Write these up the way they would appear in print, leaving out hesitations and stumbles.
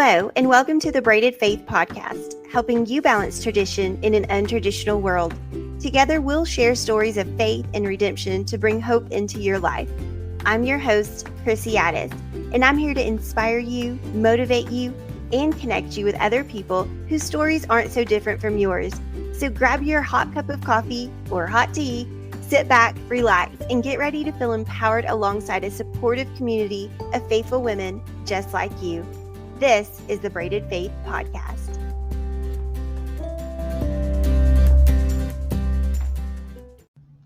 Hello, and welcome to the Braided Faith Podcast, helping you balance tradition in an untraditional world. Together, we'll share stories of faith and redemption to bring hope into your life. I'm your host, Chrissy Addis, and I'm here to inspire you, motivate you, and connect you with other people whose stories aren't so different from yours. So grab your hot cup of coffee or hot tea, sit back, relax, and get ready to feel empowered alongside a supportive community of faithful women just like you. This is the Braided Faith Podcast.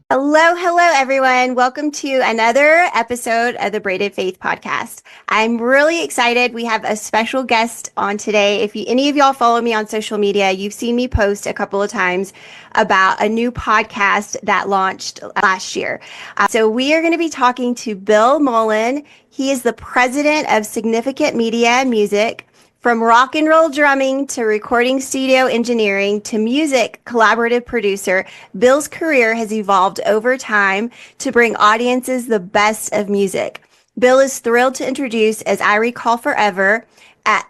Hello, everyone. Welcome to another episode of the Braided Faith Podcast. I'm really excited. We have a special guest on today. If any of y'all follow me on social media, you've seen me post a couple of times about a new podcast that launched last year. So we are going to be talking to Bill Mullin. He is the president of Significant Media and Music. From rock and roll drumming to recording studio engineering to music collaborative producer, Bill's career has evolved over time to bring audiences the best of music. Bill is thrilled to introduce As I Recall Forever,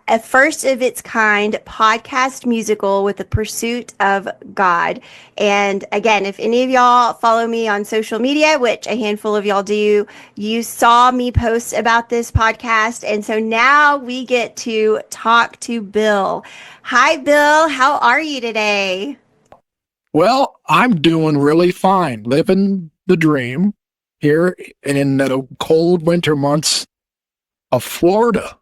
a first of its kind podcast musical with the pursuit of God. And again, if any of y'all follow me on social media, which a handful of y'all do, you saw me post about this podcast. And so now we get to talk to Bill. Hi, Bill. How are you today? Well, I'm doing really fine, living the dream here in the cold winter months of Florida.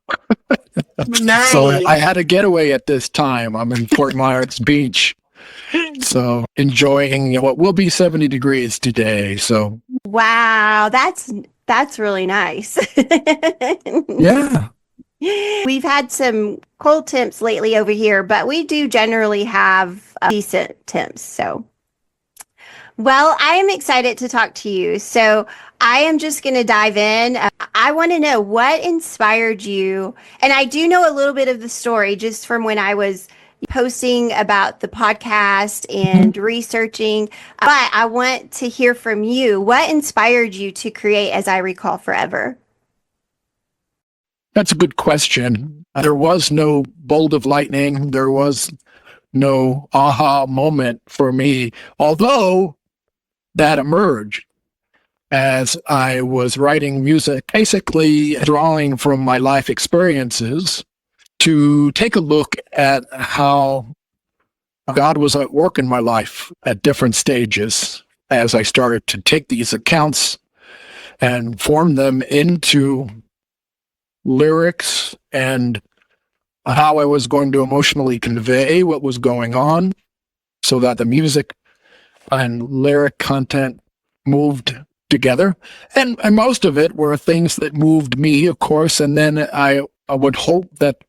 Nice. So I had a getaway at this time. I'm in Fort Myers Beach. So enjoying what will be 70 degrees today. So wow, that's really nice. Yeah. We've had some cold temps lately over here, but we do generally have decent temps. So, well, I am excited to talk to you. So I am just going to dive in. I want to know what inspired you. And I do know a little bit of the story just from when I was posting about the podcast and researching, but I want to hear from you. What inspired you to create As I Recall Forever? That's a good question. There was no bolt of lightning. There was no aha moment for me, although that emerged as I was writing music, basically drawing from my life experiences to take a look at how God was at work in my life at different stages as I started to take these accounts and form them into lyrics and how I was going to emotionally convey what was going on so that the music and lyric content moved together. And most of it were things that moved me, of course. And then I would hope that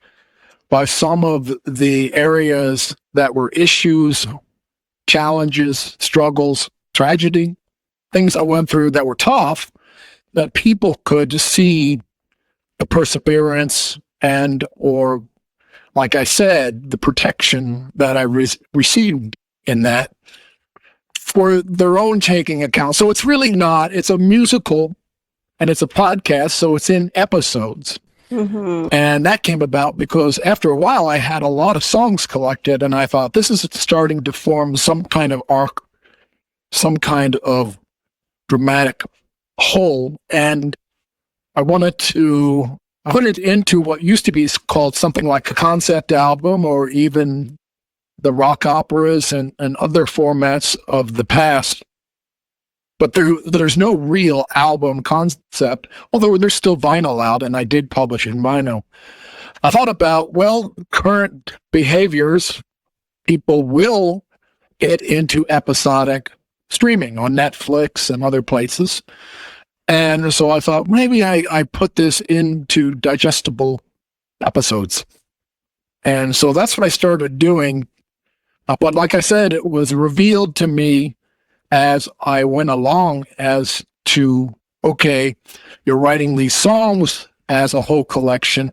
by some of the areas that were issues, challenges, struggles, tragedy, things I went through that were tough, that people could see the perseverance and, or like I said, the protection that I received in that for their own taking account. So it's really not, it's a musical and it's a podcast, so it's in episodes. Mm-hmm. And that came about because after a while I had a lot of songs collected and I thought this is starting to form some kind of arc, some kind of dramatic whole. And I wanted to put it into what used to be called something like a concept album or even the rock operas and other formats of the past. But there's no real album concept, although there's still vinyl out, and I did publish in vinyl. I thought about, well, current behaviors, people will get into episodic streaming on Netflix and other places. And so I thought, maybe I put this into digestible episodes. And so that's what I started doing. But like I said, it was revealed to me as I went along as to, okay, you're writing these songs as a whole collection.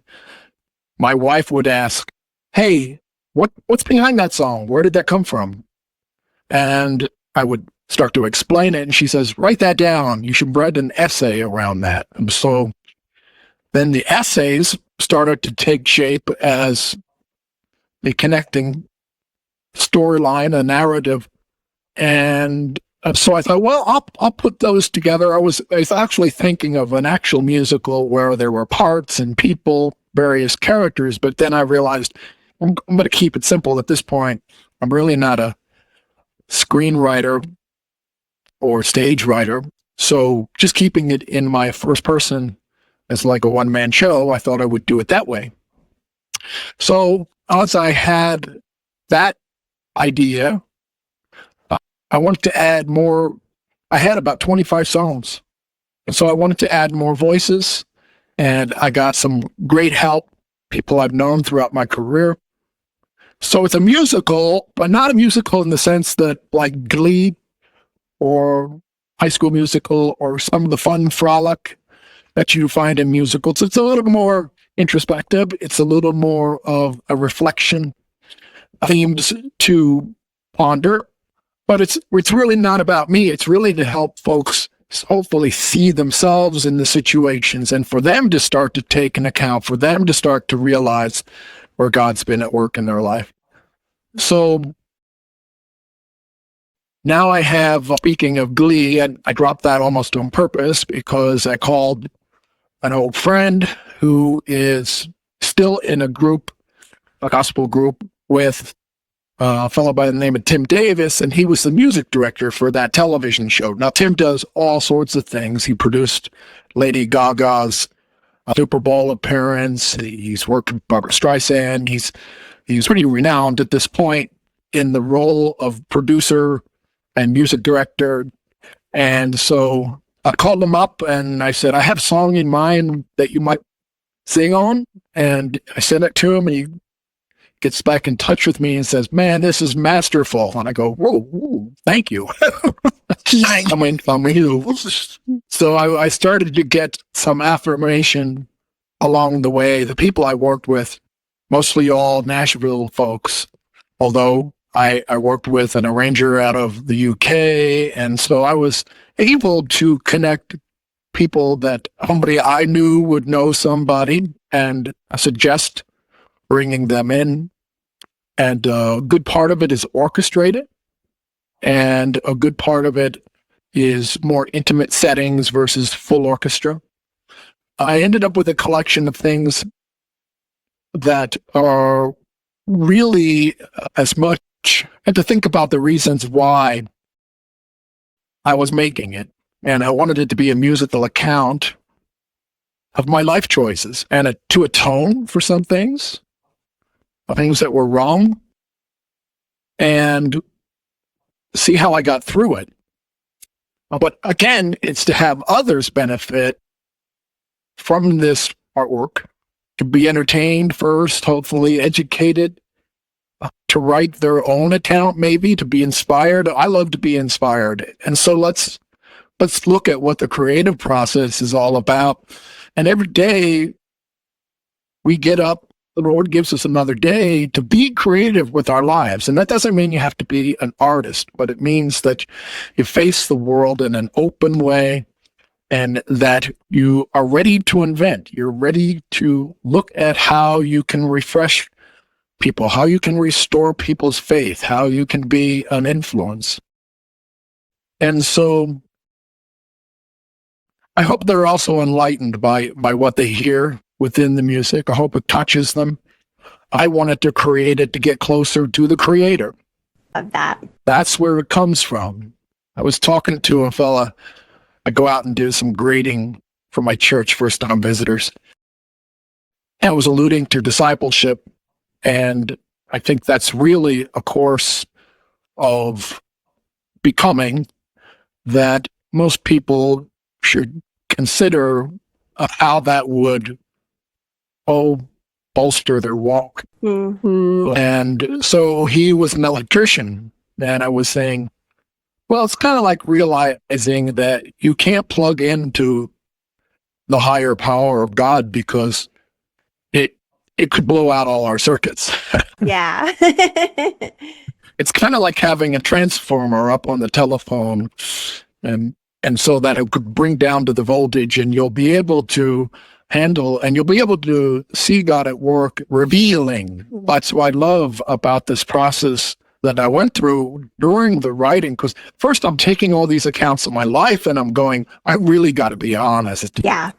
My wife would ask, hey, what's behind that song? Where did that come from? And I would start to explain it, and she says, write that down. You should write an essay around that. And so Then the essays started to take shape as a connecting storyline, a narrative. And so I thought, well, I'll put those together. I was actually thinking of an actual musical where there were parts and people, various characters, but then I realized I'm going to keep it simple at this point. I'm really not a screenwriter or stage writer. So just keeping it in my first person as like a one-man show, I thought I would do it that way. So as I had that idea, I wanted to add more. I had about 25 songs. And so I wanted to add more voices, and I got some great help, people I've known throughout my career. So it's a musical, but not a musical in the sense that like Glee or High School Musical or some of the fun frolic that you find in musicals. It's a little more introspective. It's a little more of a reflection, themes to ponder, but it's really not about me. It's really to help folks hopefully see themselves in the situations and for them to start to take an account, for them to start to realize where God's been at work in their life. So now I have, speaking of Glee, and I dropped that almost on purpose because I called an old friend who is still in a group, a gospel group, with a fellow by the name of Tim Davis, and he was the music director for that television show. Now, Tim does all sorts of things. He produced Lady Gaga's Super Bowl appearance. He's worked with Barbra Streisand. He's pretty renowned at this point in the role of producer and music director. And so I called him up and I said, I have a song in mind that you might sing on. And I sent it to him, and he gets back in touch with me and says, man, this is masterful. And I go, whoa, thank you. So I started to get some affirmation along the way. The people I worked with, mostly all Nashville folks, although I worked with an arranger out of the UK. And so I was able to connect people that somebody I knew would know somebody, and I suggest bringing them in. And a good part of it is orchestrated, and a good part of it is more intimate settings versus full orchestra. I ended up with a collection of things that are really as much, and to think about the reasons why I was making it. And I wanted it to be a musical account of my life choices and to atone for some things that were wrong, and see how I got through it. But again, it's to have others benefit from this artwork, to be entertained first, hopefully educated, to write their own account, maybe to be inspired. I love to be inspired. And so let's look at what the creative process is all about. And every day we get up, the Lord gives us another day to be creative with our lives. And that doesn't mean you have to be an artist, but it means that you face the world in an open way, and that you are ready to invent. You're ready to look at how you can refresh people, how you can restore people's faith, how you can be an influence. And so I hope they're also enlightened by what they hear within the music. I hope it touches them. I wanted to create it to get closer to the creator. Love that. That's where it comes from. I was talking to a fella. I go out and do some grading for my church, first-time visitors. And I was alluding to discipleship. And I think that's really a course of becoming that most people should consider how that would bolster their walk. Mm-hmm. And so he was an electrician, and I was saying, well, it's kind of like realizing that you can't plug into the higher power of God because it could blow out all our circuits. Yeah. It's kind of like having a transformer up on the telephone and and so that it could bring down to the voltage, and you'll be able to handle, and you'll be able to see God at work revealing. That's what I love about this process that I went through during the writing, because first I'm taking all these accounts of my life and I'm going, I really got to be honest. Yeah.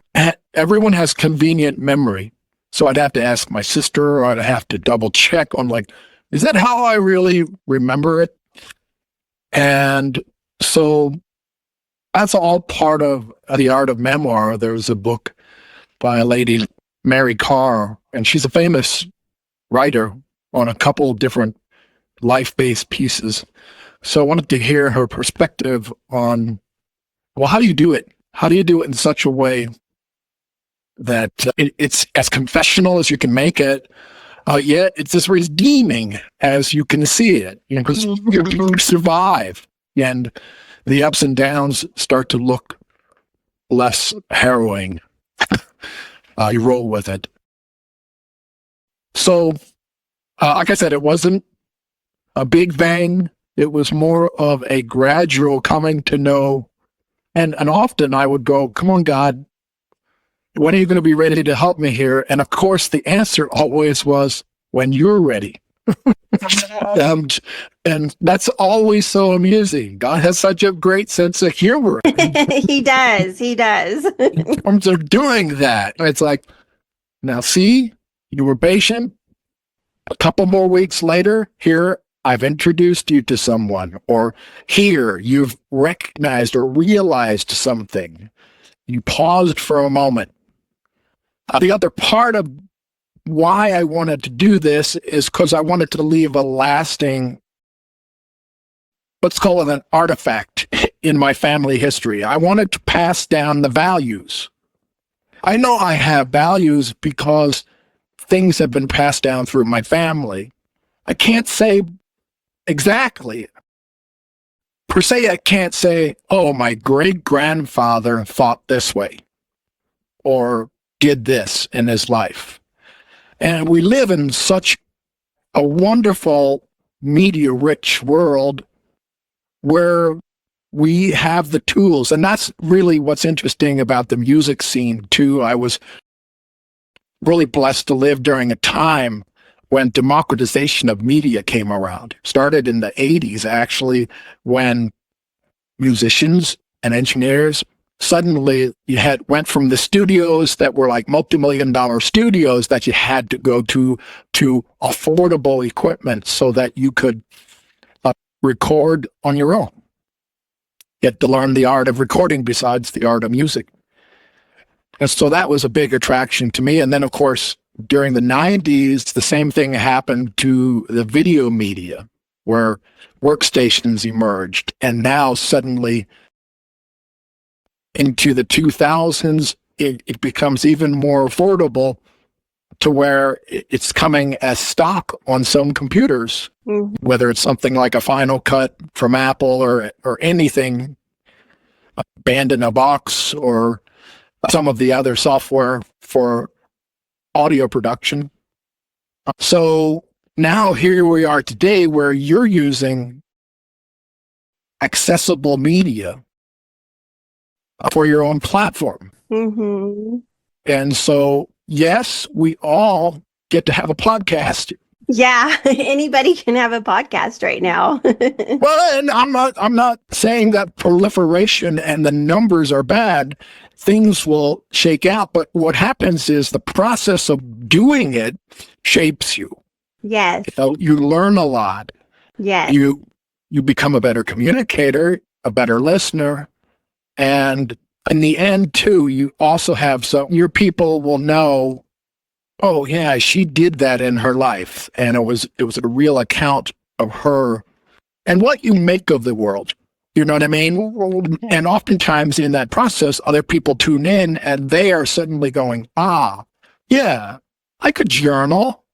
Everyone has convenient memory. So I'd have to ask my sister, or I'd have to double check on, like, is that how I really remember it? And so that's all part of The Art of Memoir. There's a book by a lady, Mary Carr, and she's a famous writer on a couple different life-based pieces. So I wanted to hear her perspective on, well, how do you do it? How do you do it in such a way that it's as confessional as you can make it, yet it's as redeeming as you can see it, because you survive, and the ups and downs start to look less harrowing. You roll with it. So, like I said, it wasn't a big bang. It was more of a gradual coming to know. And often I would go, come on, God, when are you going to be ready to help me here? And of course, the answer always was, when you're ready. And that's always so amusing. God has such a great sense of humor. He does. He does. In terms of doing that. It's like, now see, you were patient. A couple more weeks later, here, I've introduced you to someone. Or here, you've recognized or realized something. You paused for a moment. The other part of why I wanted to do this is because I wanted to leave a lasting, let's call it an artifact in my family history. I wanted to pass down the values. I know I have values because things have been passed down through my family. I can't say exactly. Per se, I can't say, oh, my great-grandfather thought this way or did this in his life. And we live in such a wonderful, media-rich world where we have the tools. And that's really what's interesting about the music scene, too. I was really blessed to live during a time when democratization of media came around. Started in the 80s, actually, when musicians and engineers suddenly went from the studios that were like multi-million-dollar studios that you had to go to affordable equipment so that you could record on your own. Get to learn the art of recording besides the art of music. And so that was a big attraction to me. And then, of course, during the 90s, the same thing happened to the video media, where workstations emerged. And now suddenly, into the 2000s, it becomes even more affordable to where it's coming as stock on some computers, whether it's something like a Final Cut from Apple or anything, Band in a Box, or some of the other software for audio production. So now here we are today where you're using accessible media for your own platform. Mm-hmm. And so, yes, we all get to have a podcast. Yeah, anybody can have a podcast right now. Well, and I'm not saying that proliferation and the numbers are bad. Things will shake out, but what happens is the process of doing it shapes you. Yes. You learn a lot. Yes. You become a better communicator, a better listener, and in the end, too, you also have your people will know, oh yeah, she did that in her life, and it was a real account of her and what you make of the world. You know what I mean? And oftentimes in that process, other people tune in and they are suddenly going, yeah, I could journal.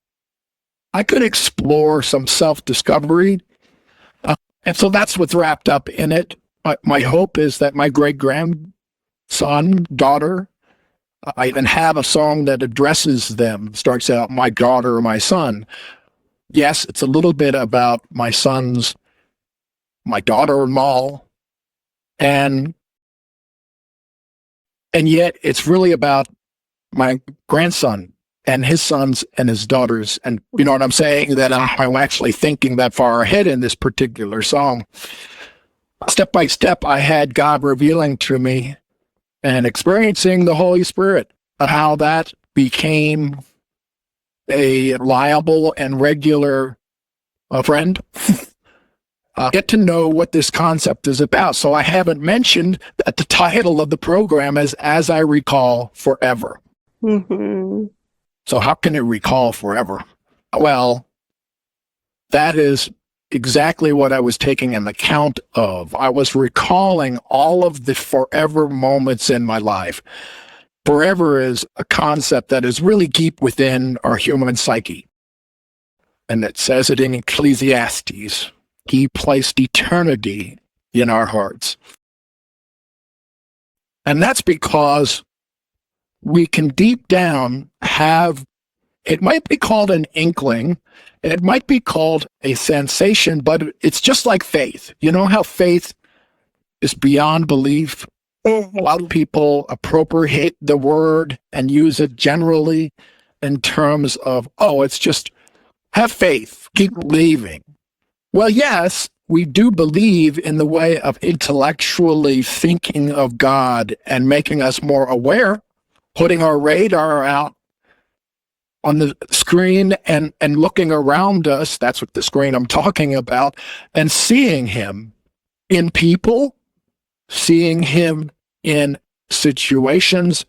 I could explore some self-discovery. And so that's what's wrapped up in it. My hope is that my great-grandson, daughter, I even have a song that addresses them, starts out, my daughter or my son. Yes, it's a little bit about my daughter-in-law, and And yet it's really about my grandson and his sons and his daughters. And you know what I'm saying? That I'm actually thinking that far ahead in this particular song. Step by step, I had God revealing to me and experiencing the Holy Spirit, how that became a reliable and regular friend. Get to know what this concept is about. So I haven't mentioned that the title of the program is As I Recall Forever. Mm-hmm. So how can it recall forever? Well, that is exactly what I was taking an account of. I was recalling all of the forever moments in my life. Forever is a concept that is really deep within our human psyche. And it says it in Ecclesiastes. He placed eternity in our hearts. And that's because we can deep down have, it might be called an inkling, it might be called a sensation, but it's just like faith. You know how faith is beyond belief? A lot of people appropriate the word and use it generally in terms of, oh, it's just have faith, keep believing. Well, yes, we do believe in the way of intellectually thinking of God and making us more aware, putting our radar out on the screen and looking around us. That's what the screen I'm talking about, and seeing him in people, seeing him in situations,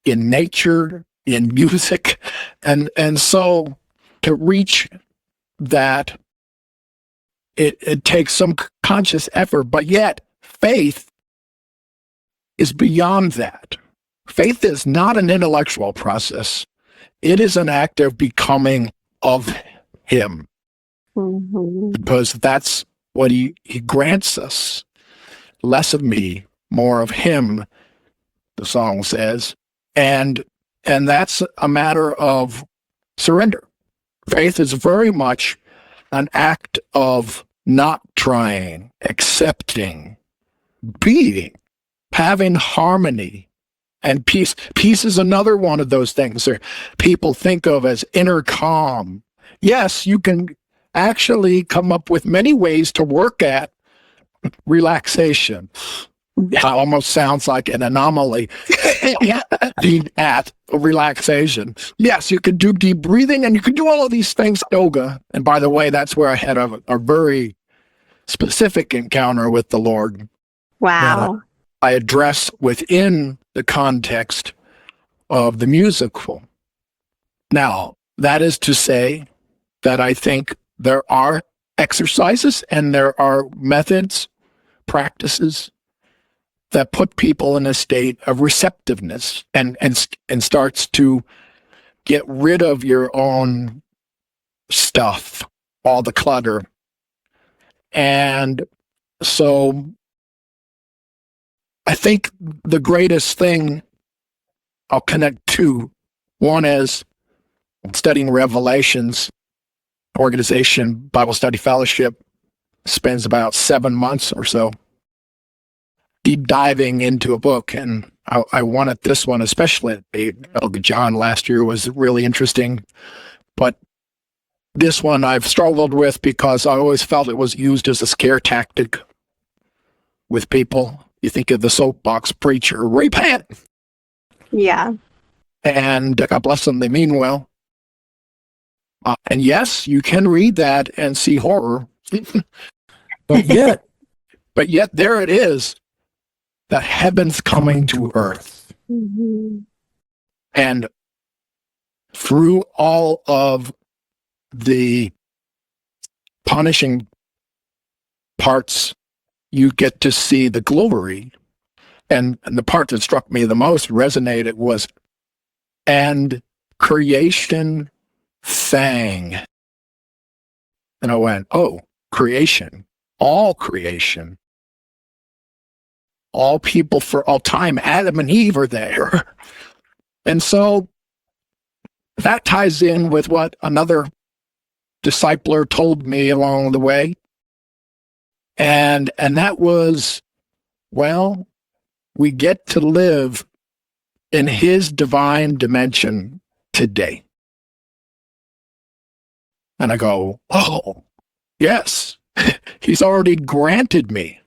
in nature, in music. And so to reach that, it takes some conscious effort, but yet faith is beyond that. Faith is not an intellectual process. It is an act of becoming of him. Mm-hmm. Because that's what he grants us. Less of me, more of him, the song says. And that's a matter of surrender. Faith is very much an act of not trying, accepting, being, having harmony and peace. Peace is another one of those things that people think of as inner calm. Yes, you can actually come up with many ways to work at relaxation. It almost sounds like an anomaly. At relaxation. Yes, you can do deep breathing and you can do all of these things, yoga. And by the way, that's where I had a very specific encounter with the Lord. Wow. I address within the context of the musical. Now, that is to say that I think there are exercises and there are methods, practices that put people in a state of receptiveness and starts to get rid of your own stuff, all the clutter. And so I think the greatest thing I'll connect to, one is studying Revelations, organization, Bible Study Fellowship, spends about 7 months or so deep diving into a book. And I wanted this one, especially John last year was really interesting. But this one I've struggled with because I always felt it was used as a scare tactic with people. You think of the soapbox preacher, repent. Yeah. And God bless them, they mean well. And yes, you can read that and see horror. but yet there it is. The heavens coming to earth. Mm-hmm. And through all of the punishing parts, you get to see the glory. And the part that struck me the most, resonated, was, and creation sang. And I went, oh, creation, all creation. All people for all time, Adam and Eve are there. And so that ties in with what another discipler told me along the way. And that was, well, we get to live in his divine dimension today. And I go, oh, yes, he's already granted me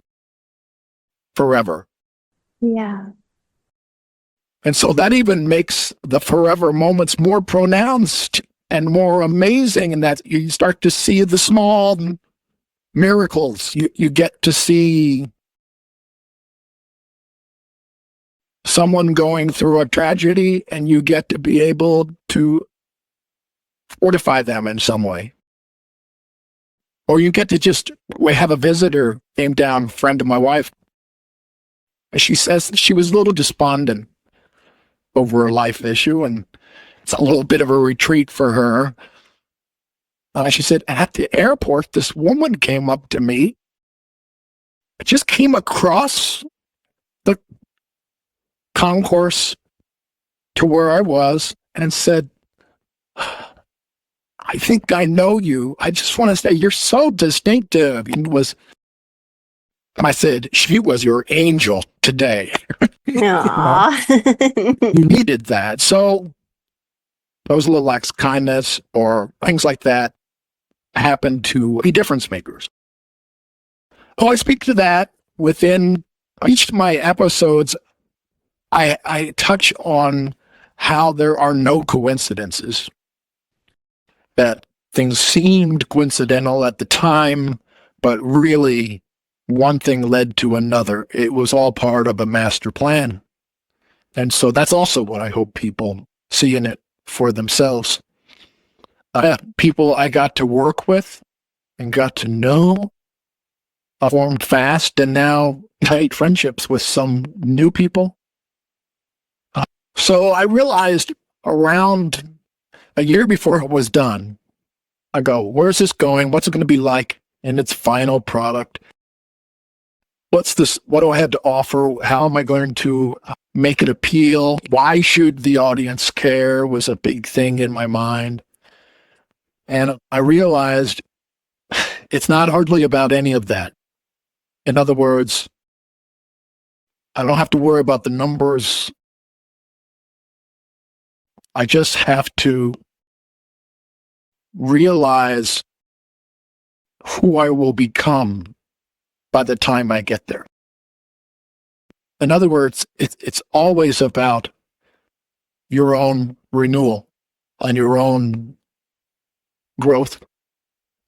forever. Yeah. And so that even makes the forever moments more pronounced and more amazing, in that you start to see the small miracles. You get to see someone going through a tragedy, and you get to be able to fortify them in some way. Or you get to just, we have a visitor came down, a friend of my wife, and she says she was a little despondent over a life issue, and it's a little bit of a retreat for her. She said, at the airport, this woman came up to me. I just came across the concourse to where I was and said, I think I know you. I just want to say you're so distinctive. I said, she was your angel today. Aww. You needed that. So those little acts of kindness or things like that happen to be difference makers. Oh, I speak to that within each of my episodes. I touch on how there are no coincidences, that things seemed coincidental at the time, but really one thing led to another. It was all part of a master plan. And so that's also what I hope people see in it for themselves. People I got to work with and got to know, formed fast and now tight friendships with some new people. So I realized around a year before it was done, I go, where's this going? What's it going to be like in its final product? What's this? What do I have to offer? How am I going to make it appeal? Why should the audience care was a big thing in my mind. And I realized it's not hardly about any of that. In other words, I don't have to worry about the numbers. I just have to realize who I will become by the time I get there. In other words, it's always about your own renewal and your own growth,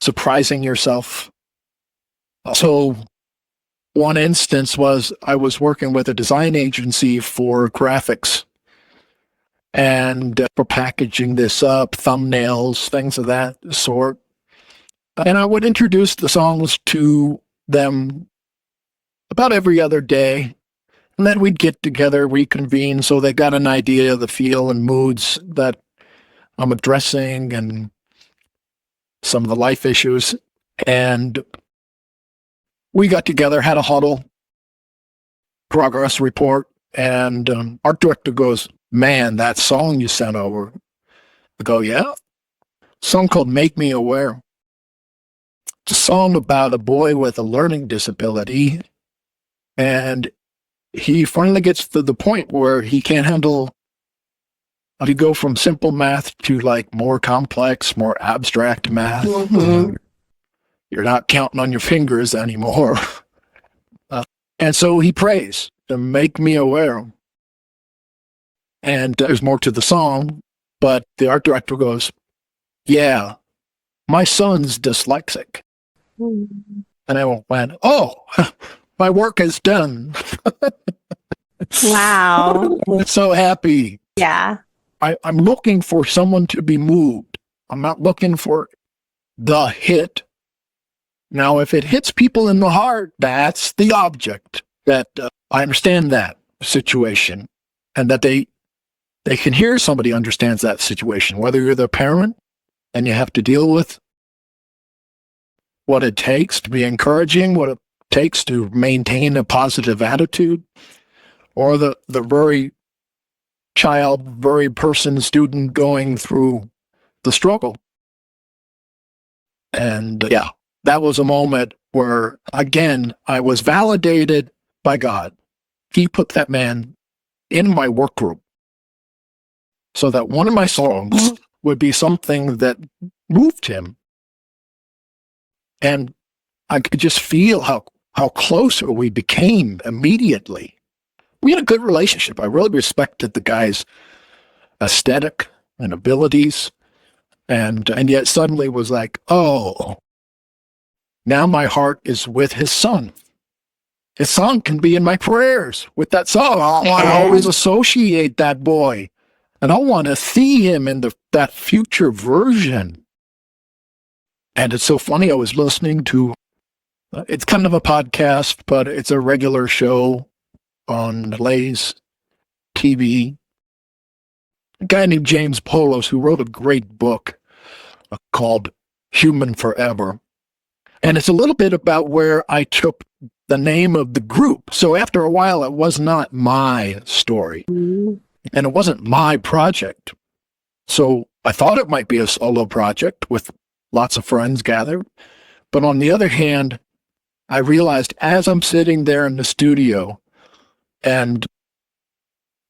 surprising yourself. So one instance was I was working with a design agency for graphics and for packaging this up, thumbnails, things of that sort. And I would introduce the songs to them about every other day. And then we'd get together, reconvene, so they got an idea of the feel and moods that I'm addressing and some of the life issues. And we got together, had a huddle, progress report, and art director goes, "Man, that song you sent over." I go, "Yeah?" Song called Make Me Aware. It's a song about a boy with a learning disability, and he finally gets to the point where he can't handle how to go from simple math to like more complex, more abstract math. Mm-hmm. You're not counting on your fingers anymore. And so he prays to make me aware. And there's more to the song, but the art director goes, "Yeah, my son's dyslexic." Mm-hmm. And I went, "Oh, my work is done." Wow. I'm so happy. Yeah. I'm looking for someone to be moved. I'm not looking for the hit. Now, if it hits people in the heart, that's the object. That I understand that situation, and that they can hear somebody understands that situation, whether you're the parent and you have to deal with what it takes to be encouraging, what it takes to maintain a positive attitude, or the very child, very person, student going through the struggle. And yeah, that was a moment where, again, I was validated by God. He put that man in my work group so that one of my songs would be something that moved him. And I could just feel how closer we became immediately. We had a good relationship. I really respected the guy's aesthetic and abilities. And yet suddenly was like, oh, now my heart is with his son. His son can be in my prayers with that song. I want to always associate that boy. And I want to see him in that future version. And it's so funny, I was listening to, it's kind of a podcast, but it's a regular show on Lay's TV. A guy named James Polos, who wrote a great book called Human Forever. And it's a little bit about where I took the name of the group. So after a while, it was not my story. And it wasn't my project. So I thought it might be a solo project with lots of friends gathered. But on the other hand, I realized as I'm sitting there in the studio and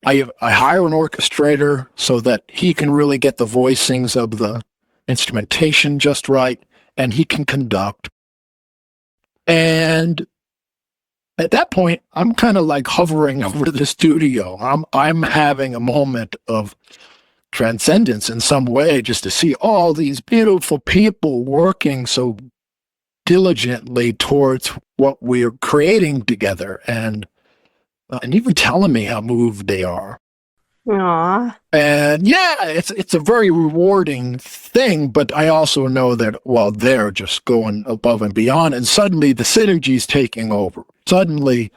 I hire an orchestrator so that he can really get the voicings of the instrumentation just right, and he can conduct. And at that point, I'm kind of like hovering over the studio. I'm having a moment of transcendence in some way, just to see all these beautiful people working so diligently towards what we're creating together, and even telling me how moved they are. Aww. And yeah, it's a very rewarding thing, but I also know that, well, they're just going above and beyond, and suddenly the synergy's taking over. Suddenly,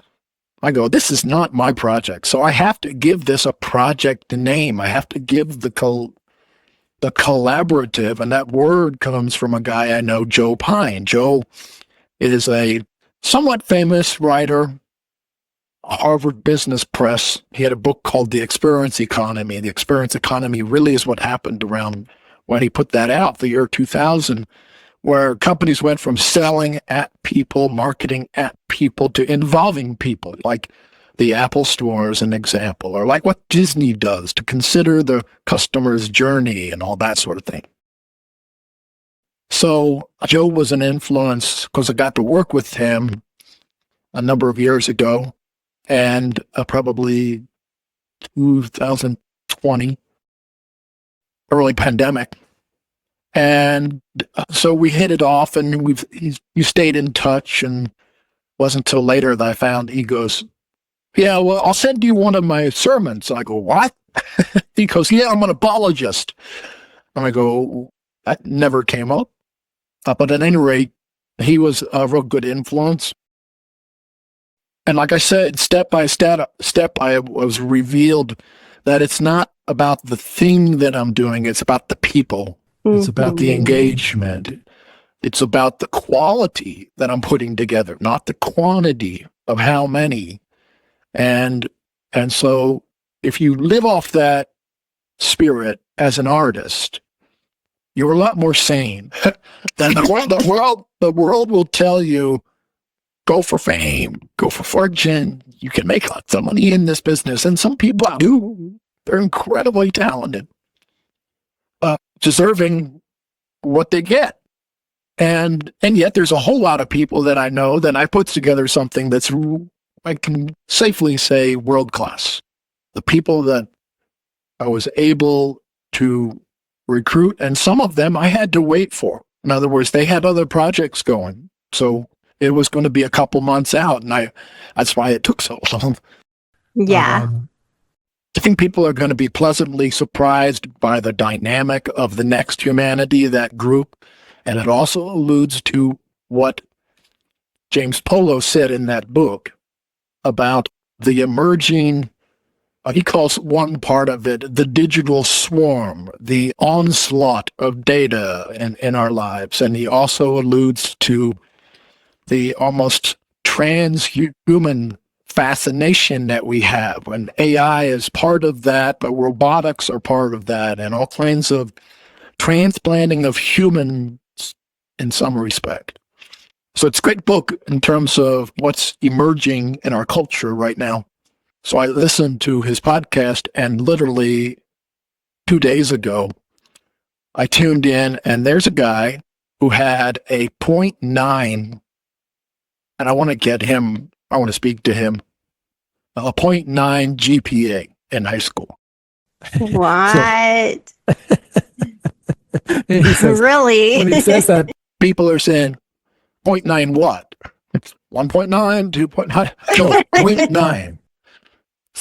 I go, this is not my project, so I have to give this a project name. I have to give the collaborative, and that word comes from a guy I know, Joe Pine. Joe is a somewhat famous writer, Harvard Business Press. He had a book called The Experience Economy. The Experience Economy really is what happened around when he put that out, the year 2000, where companies went from selling at people, marketing at people, to involving people, like the Apple Store is an example, or like what Disney does to consider the customer's journey and all that sort of thing. So Joe was an influence because I got to work with him a number of years ago, and probably 2020, early pandemic. And so we hit it off, and you stayed in touch, and wasn't until later that I found, he goes, yeah, well, I'll send you one of my sermons. I go, what? He goes, yeah, I'm an apologist. And I go, that never came up. But at any rate, he was a real good influence. And like I said, step by step, I was revealed that it's not about the thing that I'm doing. It's about the people. It's about the engagement. It's about the quality that I'm putting together, not the quantity of how many. And so if you live off that spirit as an artist, you're a lot more sane than the world will tell you, go for fame, go for fortune. You can make lots of money in this business. And some people do. They're incredibly talented, deserving what they get. And yet there's a whole lot of people that I know that I put together something that's, I can safely say, world-class. The people that I was able to recruit, and some of them I had to wait for. In other words, they had other projects going. So it was going to be a couple months out, and that's why it took so long. Yeah. I think people are going to be pleasantly surprised by the dynamic of the Next Humanity, that group. And it also alludes to what James Polo said in that book about the emerging, he calls one part of it the digital swarm, the onslaught of data in our lives. And he also alludes to the almost transhuman fascination that we have, and AI is part of that, but robotics are part of that, and all kinds of transplanting of humans in some respect. So it's a great book in terms of what's emerging in our culture right now. So I listened to his podcast, and literally 2 days ago, I tuned in, and there's a guy who had a .9, and I want to speak to him, a .9 GPA in high school. What? He says, Really? when he says that, People are saying, .9 what? It's 1.9, 2.9, no, .9.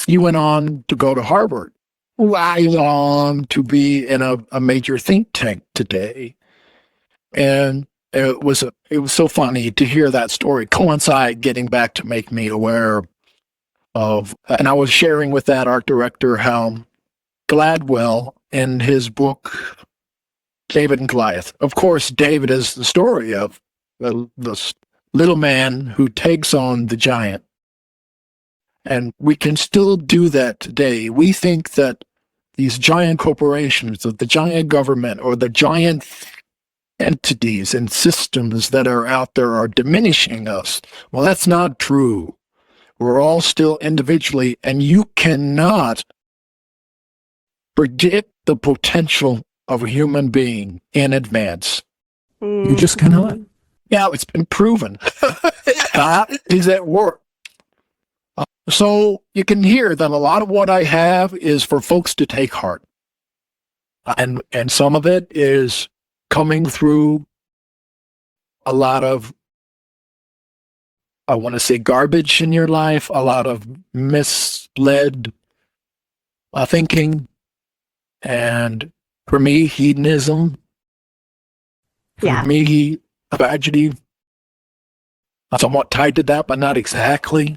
He went on to go to Harvard. Went on to be in a major think tank today. And it was so funny to hear that story coincide, getting back to make me aware of, and I was sharing with that art director how Gladwell in his book, David and Goliath. Of course, David is the story of the little man who takes on the giant. And we can still do that today. We think that these giant corporations, or the giant government, or the giant entities and systems that are out there are diminishing us. Well, that's not true. We're all still individually, and you cannot predict the potential of a human being in advance. you just cannot. Yeah, it's been proven. That is at work. So you can hear that a lot of what I have is for folks to take heart. And some of it is coming through a lot of, I want to say, garbage in your life, a lot of misled thinking, and for me, hedonism. Yeah. For me, tragedy. Somewhat tied to that, but not exactly.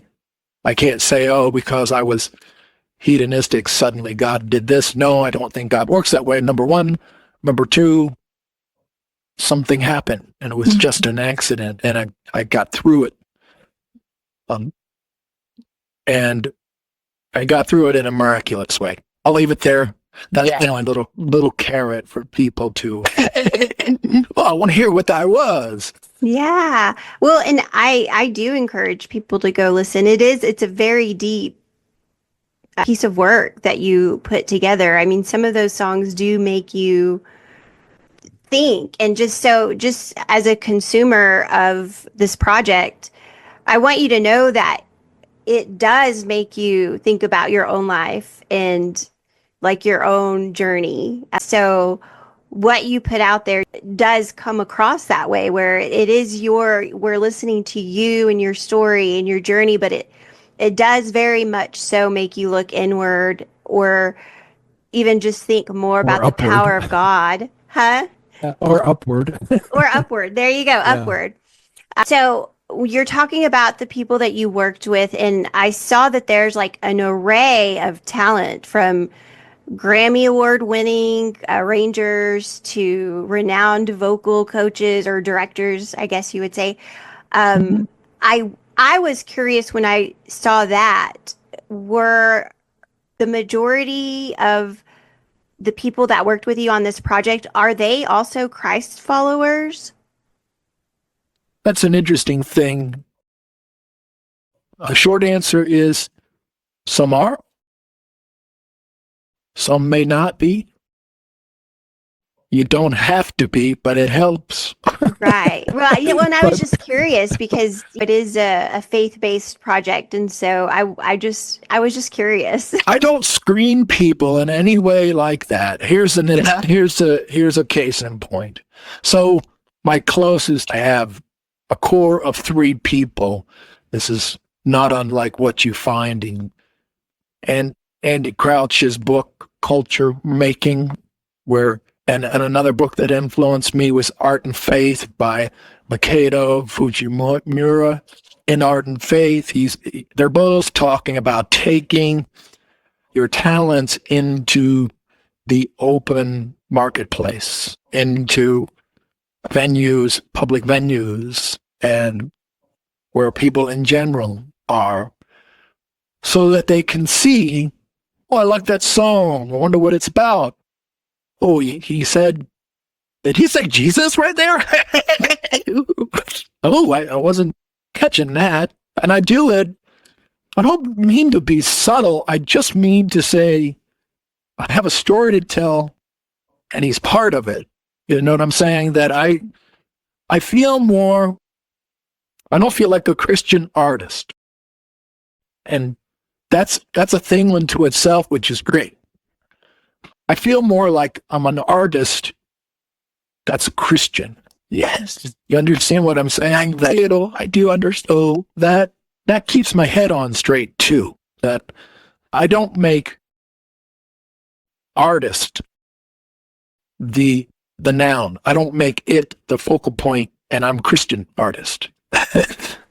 I can't say, oh, because I was hedonistic, suddenly God did this. No, I don't think God works that way. Number one. Number two, something happened, and it was just an accident, and I got through it. And I got through it in a miraculous way. I'll leave it there. That's my little carrot for people to, well, I want to hear what that was. Yeah. Well, and I do encourage people to go listen. It's a very deep piece of work that you put together. I mean, some of those songs do make you think. And just as a consumer of this project, I want you to know that it does make you think about your own life and like your own journey. So what you put out there does come across that way, where it is we're listening to you and your story and your journey, but it does very much so make you look inward, or even just think more about the power of God. Huh? Or upward. Or upward. There you go. Yeah. Upward. So you're talking about the people that you worked with, and I saw that there's like an array of talent, from Grammy Award winning arrangers to renowned vocal coaches or directors, I guess you would say. I was curious when I saw that, were the majority of the people that worked with you on this project, are they also Christ followers? That's an interesting thing. A short answer is some are. Some may not be. You don't have to be, but it helps. Right. Well, yeah, well, and I was just curious because it is a faith-based project, and so I was just curious. I don't screen people in any way like that. Here's a case in point. So my closest, I have a core of 3 people. This is not unlike what you find in Andy Crouch's book, Culture Making, and another book that influenced me was Art and Faith by Makoto Fujimura. In Art and Faith, they're both talking about taking your talents into the open marketplace, into venues, public venues, and where people in general are, so that they can see, oh, I like that song. I wonder what it's about. Oh, he said, did he say Jesus right there? Oh, I wasn't catching that. And I do it. I don't mean to be subtle. I just mean to say, I have a story to tell, and he's part of it. You know what I'm saying? That I feel more, I don't feel like a Christian artist. And that's a thing unto itself, which is great. I feel more like I'm an artist that's a Christian. Yes. You understand what I'm saying? I do understand. So that keeps my head on straight too. That I don't make artist the noun. I don't make it the focal point, and I'm Christian artist.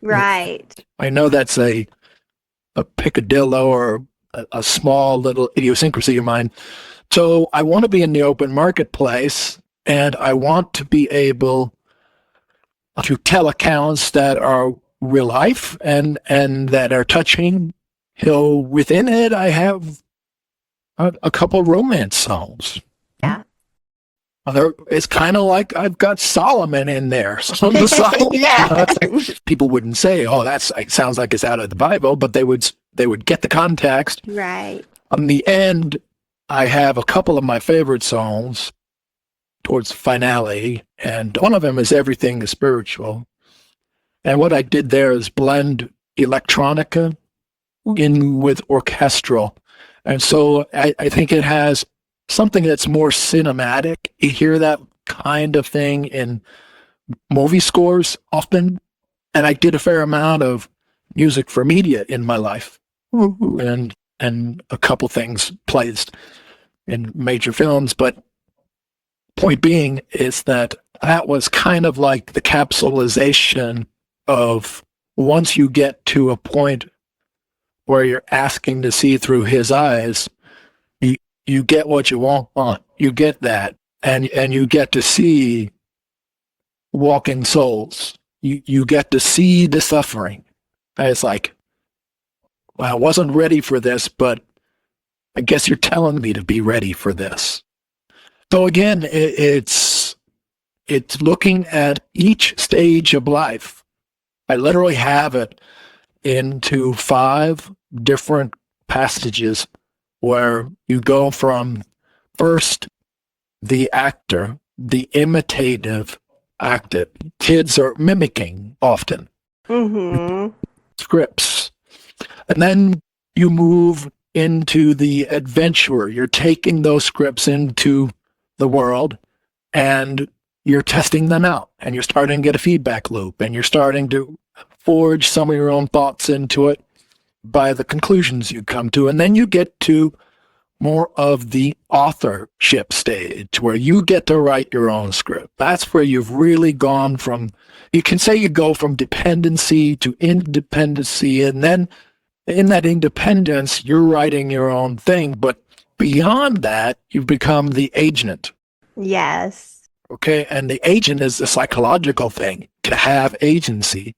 Right. I know that's a picadillo or a small little idiosyncrasy of mine. So I want to be in the open marketplace, and I want to be able to tell accounts that are real life and that are touching. Within it, I have a couple romance songs. Yeah. It's kind of like I've got Solomon in there. On the side. Yeah. People wouldn't say, "Oh, it sounds like it's out of the Bible," but they would get the context. Right. On the end, I have a couple of my favorite songs towards the finale, and one of them is "Everything is Spiritual." And what I did there is blend electronica in with orchestral, and so I think it has something that's more cinematic. You hear that kind of thing in movie scores often. And I did a fair amount of music for media in my life. And a couple things placed in major films. But point being is that was kind of like the capsulization of once you get to a point where you're asking to see through his eyes, you get what you want. You get that. And you get to see walking souls. You get to see the suffering. And it's like, well, I wasn't ready for this, but I guess you're telling me to be ready for this. So again, it's looking at each stage of life. I literally have it into 5 different passages where you go from first the actor, the imitative actor. Kids are mimicking often scripts. And then you move into the adventurer. You're taking those scripts into the world and you're testing them out, and you're starting to get a feedback loop, and you're starting to forge some of your own thoughts into it by the conclusions you come to. And then you get to more of the authorship stage where you get to write your own script. That's where you've really gone from, you can say you go from dependency to independency, and then in that independence, you're writing your own thing. But beyond that, you've become the agent. Yes. Okay. And the agent is a psychological thing, to have agency.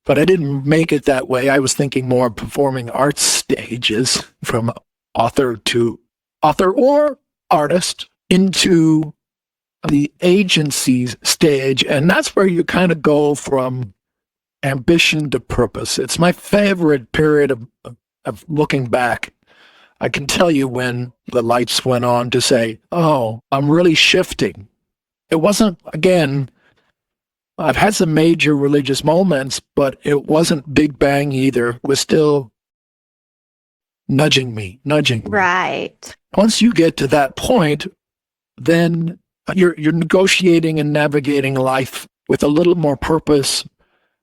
But I didn't make it that way. I was thinking more performing arts stages, from author to author or artist into the agency stage. And that's where you kind of go from ambition to purpose. It's my favorite period of looking back. I can tell you when the lights went on to say, oh, I'm really shifting. It wasn't, again, I've had some major religious moments, but it wasn't Big Bang either. It was still nudging me. Right. Once you get to that point, then you're negotiating and navigating life with a little more purpose,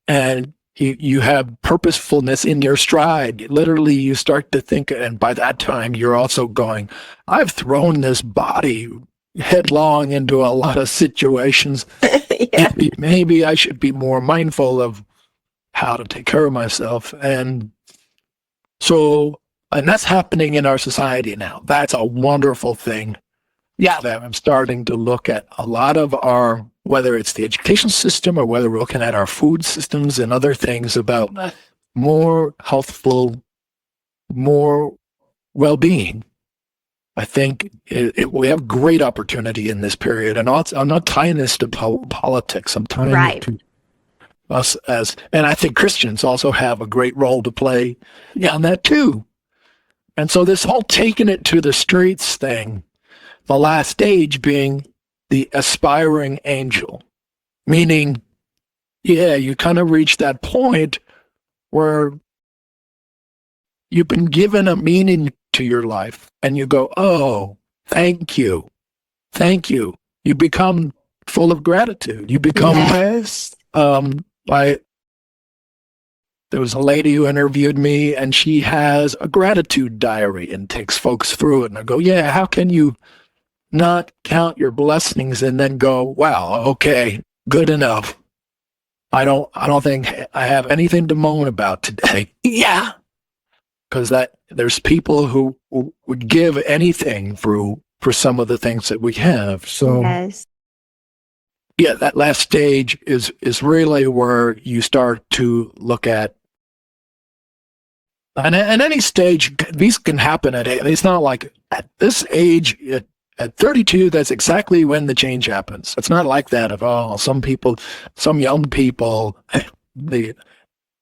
and you have purposefulness in your stride. Literally, you start to think, and by that time, you're also going, I've thrown this body headlong into a lot of situations. Yeah. Maybe I should be more mindful of how to take care of myself. And so, and that's happening in our society now. That's a wonderful thing. Yeah, I'm starting to look at a lot of our, whether it's the education system or whether we're looking at our food systems and other things, about more healthful, more well-being. I think we have great opportunity in this period. And I'm not tying this to politics. I'm tying it to us and I think Christians also have a great role to play on that too. And so this whole taking it to the streets thing, the last stage being the aspiring angel, meaning, yeah, you kind of reach that point where you've been given a meaning to your life and you go, oh, thank you. Thank you. You become full of gratitude. You become, Yes. there was a lady who interviewed me and she has a gratitude diary and takes folks through it. And I go, yeah, how can you not count your blessings and then go, wow, okay, good enough. I don't think I have anything to moan about today. Yeah. Because there's people who would give anything for some of the things that we have. So Yes. yeah, that last stage is really where you start to look at, and at any stage, these can happen it's not like at this age, at 32, that's exactly when the change happens. It's not like that at all. Some young people, they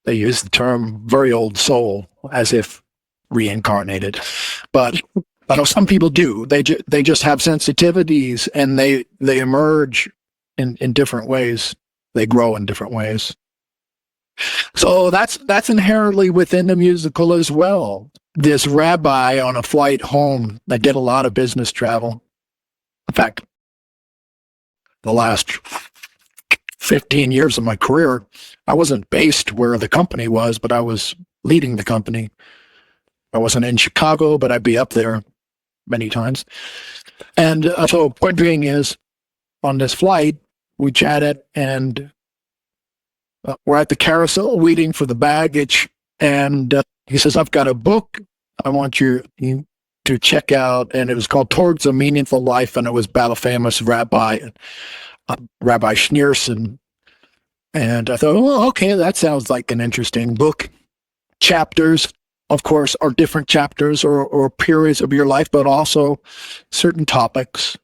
use the term very old soul as if reincarnated. But some people do. They just have sensitivities and they emerge in different ways. They grow in different ways. So that's inherently within the musical as well. This rabbi on a flight home that did a lot of business travel. In fact, the last 15 years of my career, I wasn't based where the company was, but I was leading the company. I wasn't in Chicago, but I'd be up there many times. And so point being is, on this flight, we chatted and we're at the carousel waiting for the baggage. And he says, I've got a book I want you to check out. And it was called Towards a Meaningful Life. And it was by the famous Rabbi Schneerson. And I thought, well, okay, that sounds like an interesting book. Chapters, of course, are different chapters or periods of your life, but also certain topics.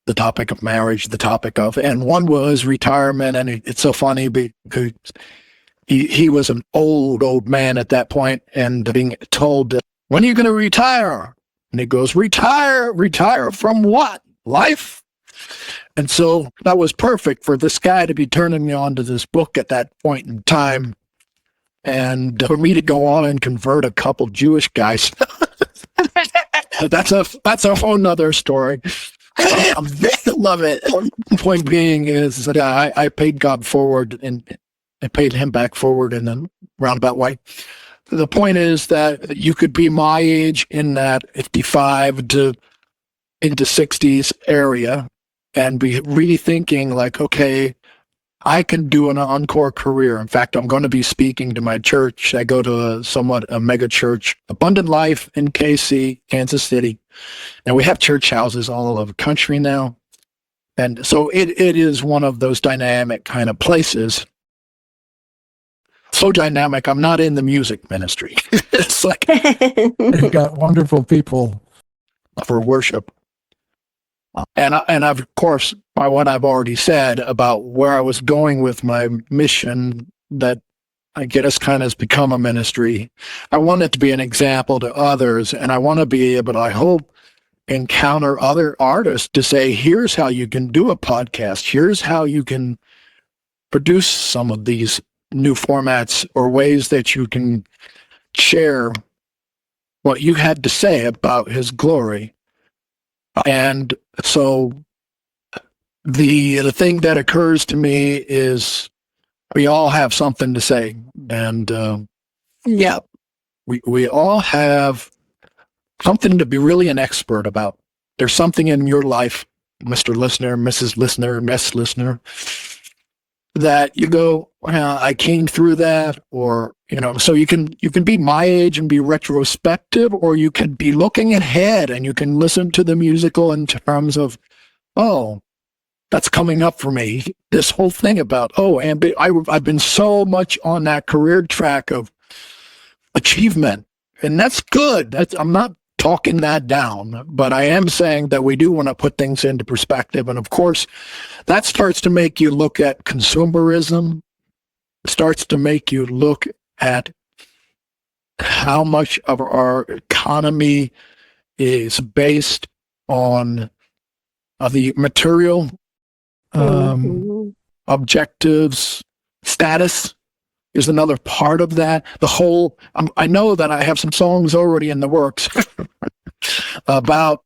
The topic of marriage, and one was retirement. And it's so funny because he was an old man at that point and being told, when are you going to retire? And he goes, retire from what? Life? And so that was perfect for this guy to be turning me on to this book at that point in time. And for me to go on and convert a couple Jewish guys. That's a whole nother story. I love it. Point being is that I paid God forward and I paid him back forward in a roundabout way. The point is that you could be my age in that 55 to into 60s area and be really thinking like, okay, I can do an encore career. In fact, I'm going to be speaking to my church. I go to a mega church, Abundant Life in KC, Kansas City. And we have church houses all over the country now. And so it is one of those dynamic kind of places. So dynamic, I'm not in the music ministry. It's like They've got wonderful people for worship. And I've, of course, by what I've already said about where I was going with my mission, that I guess kind of has become a ministry. I want it to be an example to others, and I want to be able to, I hope, encounter other artists to say, here's how you can do a podcast. Here's how you can produce some of these new formats or ways that you can share what you had to say about his glory. And so the thing that occurs to me is we all have something to say. And yeah, we all have something to be really an expert about. There's something in your life, Mr. Listener, Mrs. Listener, Miss Listener, that you go, well, I came through that, or, so you can be my age and be retrospective, or you can be looking ahead and you can listen to the musical in terms of, oh, that's coming up for me. This whole thing about, I've been so much on that career track of achievement, and that's good. I'm not talking that down, but I am saying that we do want to put things into perspective. And of course, that starts to make you look at consumerism. It starts to make you look at how much of our economy is based on the material Mhm. objectives. Status is another part of that. The whole, I know that I have some songs already in the works about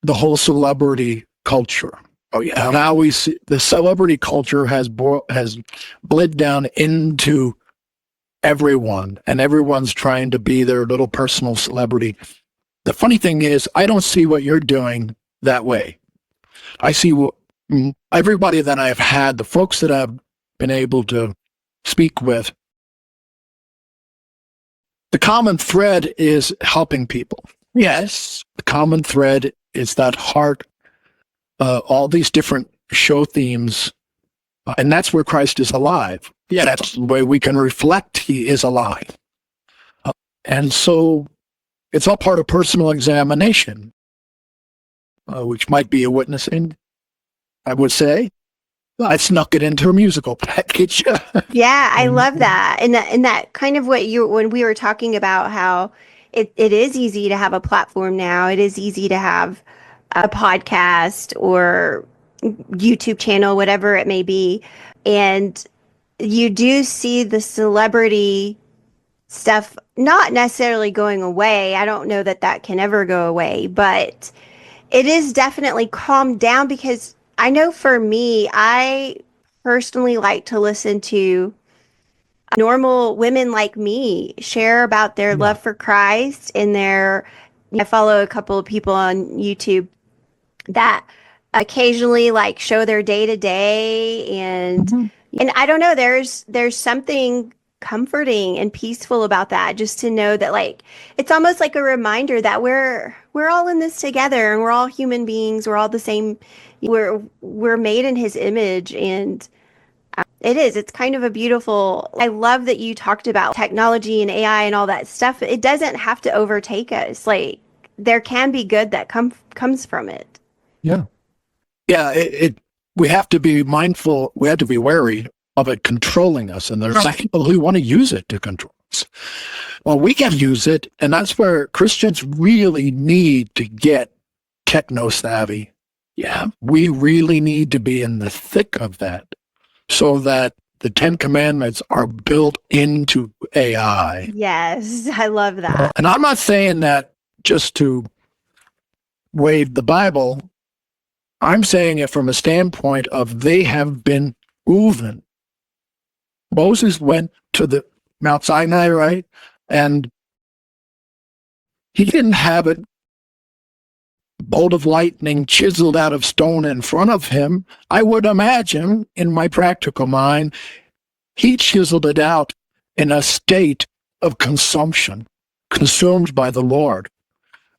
the whole celebrity culture. Oh yeah, now we see the celebrity culture has bled down into everyone, and everyone's trying to be their little personal celebrity. The funny thing is, I don't see what you're doing that way. I see everybody that I've had, the folks that I've been able to speak with, the common thread is helping people. Yes, the common thread is that heart, all these different show themes, and that's where Christ is alive. Yeah, that's the way we can reflect he is alive. And so it's all part of personal examination, which might be a witnessing, I would say. I snuck it into a musical package. Yeah, I love that. And that kind of what you when we were talking about how it is easy to have a platform now. It is easy to have a podcast or YouTube channel, whatever it may be. And you do see the celebrity stuff not necessarily going away. I don't know that that can ever go away, but it is definitely calmed down because I know for me, I personally like to listen to normal women like me share about their Yeah. love for Christ and I follow a couple of people on YouTube that occasionally like show their day to day and I don't know, there's something comforting and peaceful about that, just to know that like it's almost like a reminder that we're all in this together and we're all human beings, we're all the same, we're made in his image. And it's kind of a beautiful, I love that you talked about technology and AI and all that stuff. It doesn't have to overtake us. Like there can be good that comes from it. Yeah. Yeah, we have to be mindful, we have to be wary of it controlling us. And there's people who want to use it to control us. Well, we can use it, and that's where Christians really need to get techno savvy. Yeah, we really need to be in the thick of that so that the 10 Commandments are built into AI. Yes, I love that. And I'm not saying that just to wave the Bible. I'm saying it from a standpoint of they have been proven. Moses went to the Mount Sinai, right? And he didn't have a bolt of lightning chiseled out of stone in front of him. I would imagine, in my practical mind, he chiseled it out in a state of consumption, consumed by the Lord.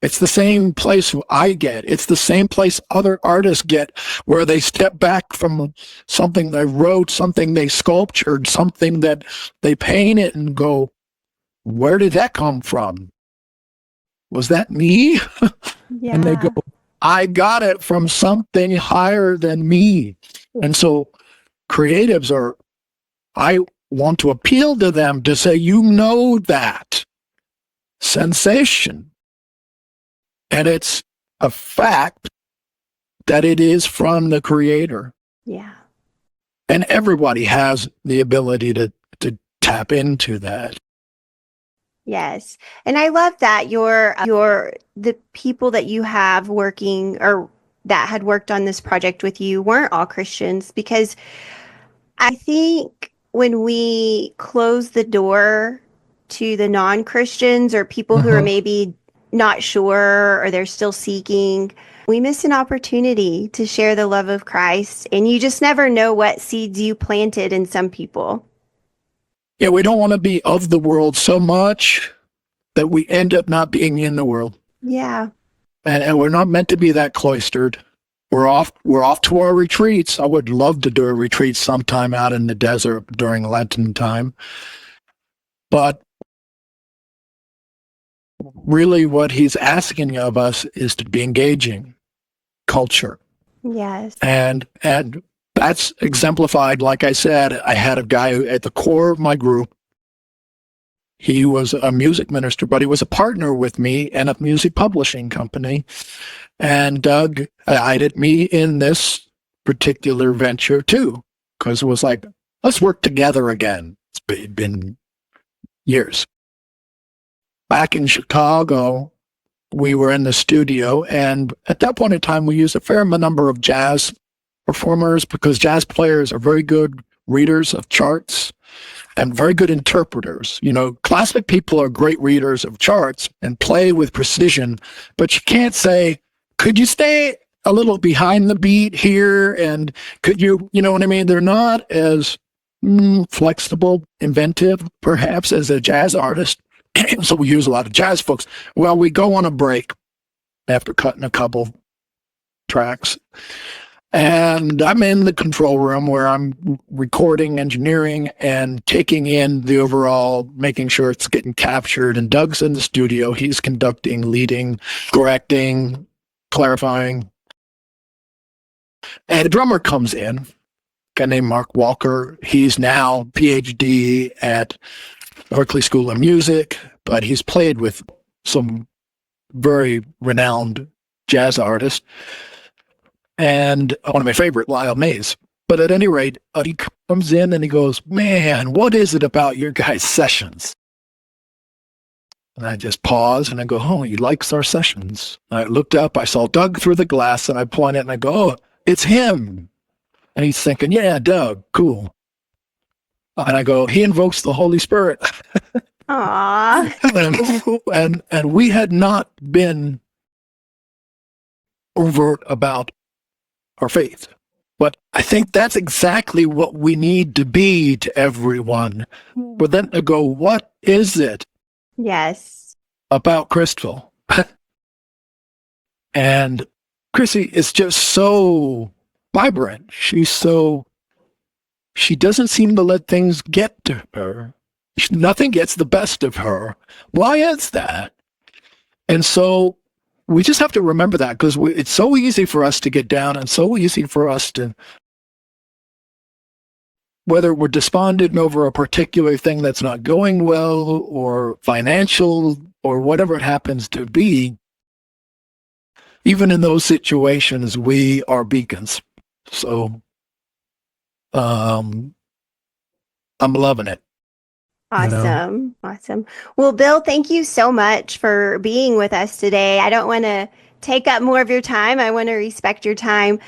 It's the same place I get. It's the same place other artists get, where they step back from something they wrote, something they sculptured, something that they painted and go, where did that come from? Was that me? Yeah. And they go, I got it from something higher than me. And so creatives I want to appeal to them to say, you know that sensation. And it's a fact that it is from the Creator. Yeah. And everybody has the ability to tap into that. Yes. And I love that the people that you have working or that had worked on this project with you weren't all Christians, because I think when we close the door to the non-Christians or people who are maybe not sure or they're still seeking, we miss an opportunity to share the love of Christ. And you just never know what seeds you planted in some people. Yeah, we don't want to be of the world so much that we end up not being in the world. Yeah. And we're not meant to be that cloistered. We're off to our retreats. I would love to do a retreat sometime out in the desert during Lenten time. But really what he's asking of us is to be engaging culture. Yes. And that's exemplified, like I said, I had a guy at the core of my group He was a music minister, but he was a partner with me in a music publishing company. And Doug guided me in this particular venture too, because it was like, let's work together again. It's been years. Back in Chicago, we were in the studio, and at that point in time, we used a fair number of jazz performers because jazz players are very good readers of charts and very good interpreters. You know, classic people are great readers of charts and play with precision, but you can't say, could you stay a little behind the beat here? And could you know what I mean? They're not as flexible, inventive, perhaps, as a jazz artist. So we use a lot of jazz folks. Well, we go on a break after cutting a couple tracks. And I'm in the control room where I'm recording, engineering, and taking in the overall, making sure it's getting captured. And Doug's in the studio. He's conducting, leading, correcting, clarifying. And a drummer comes in, a guy named Mark Walker. He's now PhD at Berklee School of Music, but he's played with some very renowned jazz artists. And one of my favorite, Lyle Mays. But at any rate, he comes in and he goes, man, what is it about your guys' sessions? And I just pause and I go, oh, he likes our sessions. I looked up, I saw Doug through the glass, and I pointed and I go, oh, it's him. And he's thinking, yeah, Doug, cool. And I go, he invokes the Holy Spirit. Aww. and we had not been overt about our faith. But I think that's exactly what we need to be to everyone. But then to go, what is it Yes. about Crystal? And Chrissy is just so vibrant. She doesn't seem to let things get to her. Nothing gets the best of her. Why is that? And so we just have to remember that, because it's so easy for us to get down and so easy for us to, whether we're despondent over a particular thing that's not going well or financial or whatever it happens to be, even in those situations, we are beacons. So I'm loving it. Awesome. Awesome. Well, Bill, thank you so much for being with us today. I don't want to take up more of your time. I want to respect your time.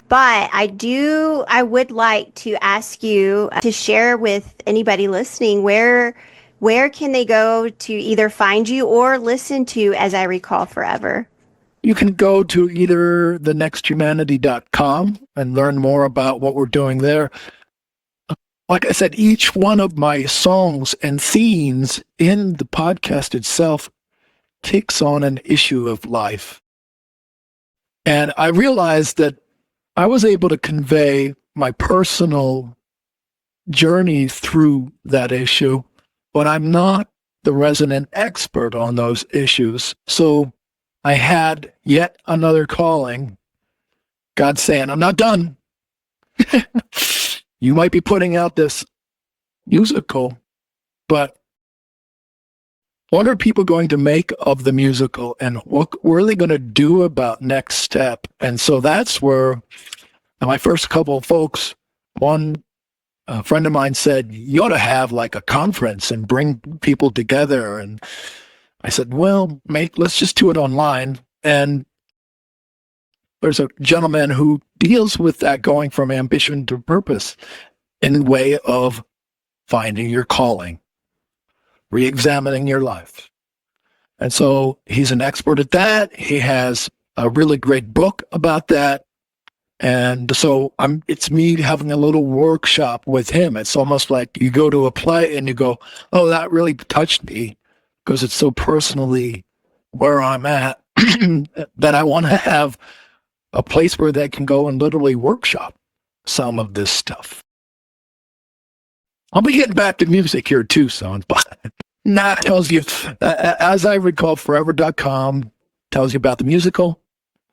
But I would like to ask you to share with anybody listening where can they go to either find you or listen to As I Recall Forever? You can go to either thenexthumanity.com and learn more about what we're doing there. Like I said, each one of my songs and scenes in the podcast itself takes on an issue of life. And I realized that I was able to convey my personal journey through that issue, but I'm not the resident expert on those issues. So I had yet another calling. God saying, I'm not done. You might be putting out this musical, but what are people going to make of the musical, and what were they going to do about next step? And so that's where my first couple of folks, one friend of mine said, you ought to have like a conference and bring people together. And I said, well, mate, let's just do it online. And there's a gentleman who deals with that, going from ambition to purpose in a way of finding your calling, re-examining your life. And so he's an expert at that. He has a really great book about that. And so it's me having a little workshop with him. It's almost like you go to a play and you go, oh, that really touched me because it's so personally where I'm at that I want to have a place where they can go and literally workshop some of this stuff. I'll be getting back to music here too soon, but that tells you, as I recall, forever.com tells you about the musical.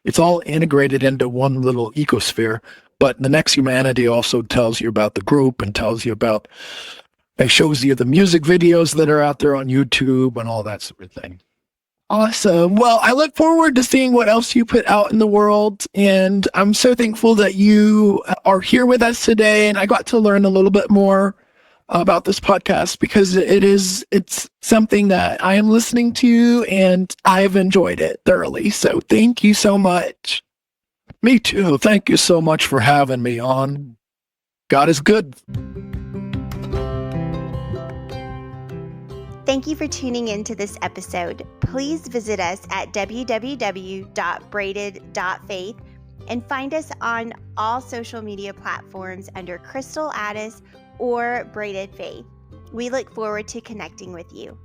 It's all integrated into one little ecosphere, but the Next Humanity also tells you about the group and tells you about It shows you the music videos that are out there on YouTube and all that sort of thing. Awesome. Well, I look forward to seeing what else you put out in the world. And I'm so thankful that you are here with us today. And I got to learn a little bit more about this podcast because it's something that I am listening to and I've enjoyed it thoroughly. So thank you so much. Me too. Thank you so much for having me on. God is good. Thank you for tuning into this episode. Please visit us at www.braided.faith and find us on all social media platforms under Crystal Addis or Braided Faith. We look forward to connecting with you.